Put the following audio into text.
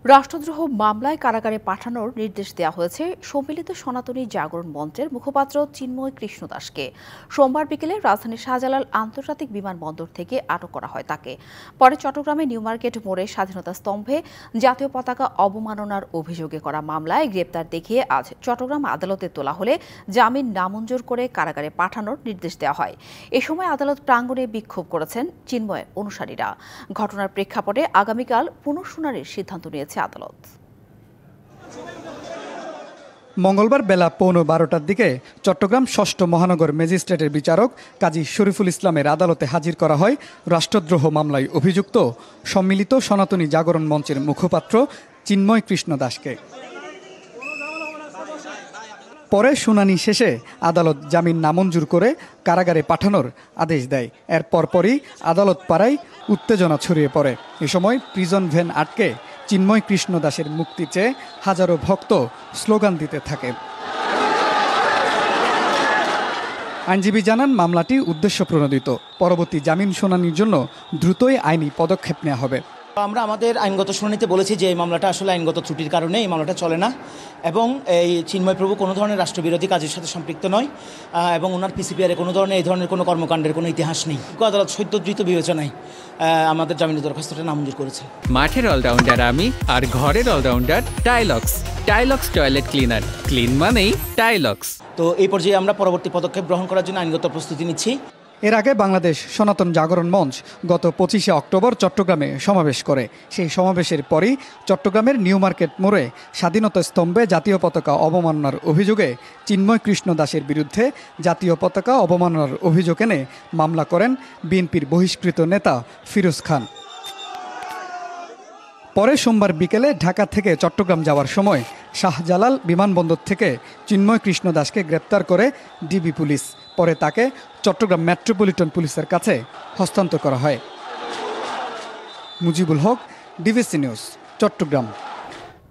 রাষ্ট্রদ্রোহ মামলায় কারাগারে পাঠানোর নির্দেশ দেওয়া হয়েছে সম্মিলিত সনাতনী জাগরণ মঞ্চের মুখপাত্র চিন্ময় কৃষ্ণ দাসকে। সোমবার বিকেলে রাজধানীর শাহজালাল আন্তর্জাতিক বিমানবন্দর থেকে আটক করা হয় তাকে। পরে চট্টগ্রামে নিউ মার্কেট মোড়ে স্বাধীনতা স্তম্ভে জাতীয় পতাকা অবমাননার অভিযোগে করা মামলায় গ্রেপ্তার দেখিয়ে আজ চট্টগ্রাম আদালতে তোলা হলে জামিন নামঞ্জুর করে কারাগারে পাঠানোর নির্দেশ দেওয়া হয়। এ সময় আদালত প্রাঙ্গণে বিক্ষোভ করেছেন চিন্ময়ের অনুসারীরা। ঘটনার প্রেক্ষাপটে আগামীকাল পুনঃশুনানির সিদ্ধান্ত নিয়েছে আদালত। মঙ্গলবার বেলা 11:15টার দিকে চট্টগ্রাম ৬ষ্ঠ মহানগর ম্যাজিস্ট্রেটের বিচারক কাজী শরীফুল ইসলামের আদালতে হাজির করা হয় রাষ্ট্রদ্রোহ মামলায় অভিযুক্ত সম্মিলিত সনাতনী জাগরণ মঞ্চের মুখপাত্র চিন্ময় কৃষ্ণ দাসকে। পরে শুনানি শেষে আদালত জামিন নামঞ্জুর করে কারাগারে পাঠানোর আদেশ দেয়। এর পরপরই আদালত পাড়ায় উত্তেজনা ছড়িয়ে পড়ে। এ সময় প্রিজন ভ্যান আটকে চিন্ময় কৃষ্ণ দাসের মুক্তি চেয়ে হাজারো ভক্ত স্লোগান দিতে থাকে। আইনজীবী জানান, মামলাটি উদ্দেশ্য প্রণোদিত। পরবর্তী জামিন শুনানির জন্য দ্রুতই আইনি পদক্ষেপ নেওয়া হবে। আমরা আমাদের আইনগত শুনানিতে বলেছি যে এই মামলাটা আসলে আইনগত ত্রুটির কারণে এই মামলাটা চলে না, এবং এই চিন্ময় প্রভু কোনো ধরনের রাষ্ট্রবিরোধী কাজের সাথে সম্পৃক্ত নয়, এবং ওনার পিসিপিআরে কোনো ধরনের এই ধরনের কোনো কর্মকাণ্ডের কোনো ইতিহাস নেই। আদালত সত্যদৃত বিবেচনায় আমাদের জামিনের দরখাস্তটা নামঞ্জুর করেছে। মাঠের অলরাউন্ডার আমি, আর ঘরের allrounder Tylox. Tylox toilet cleaner, clean মানেই টাইলক্স। তো এই পর্যায়ে আমরা পরবর্তী পদক্ষেপ গ্রহণ করার জন্য আইনগত প্রস্তুতি নিচ্ছি। এর আগে বাংলাদেশ সনাতন জাগরণ মঞ্চ গত 25শে অক্টোবর চট্টগ্রামে সমাবেশ করে। সেই সমাবেশের পরই চট্টগ্রামের নিউ মার্কেট মোড়ে স্বাধীনতা স্তম্ভে জাতীয় পতাকা অবমাননার অভিযোগে চিন্ময় কৃষ্ণ দাসের বিরুদ্ধে জাতীয় পতাকা অবমাননার অভিযোগ এনে মামলা করেন বিএনপির বহিষ্কৃত নেতা ফিরোজ খান। পরে সোমবার বিকেলে ঢাকা থেকে চট্টগ্রাম যাওয়ার সময় শাহজালাল বিমানবন্দর থেকে চিন্ময় কৃষ্ণ দাসকে গ্রেপ্তার করে ডিবি পুলিশ। পরে তাকে চট্টগ্রাম মেট্রোপলিটন পুলিশের কাছে হস্তান্তর করা হয়। Mujibul Haque, DBC news, Chittagong.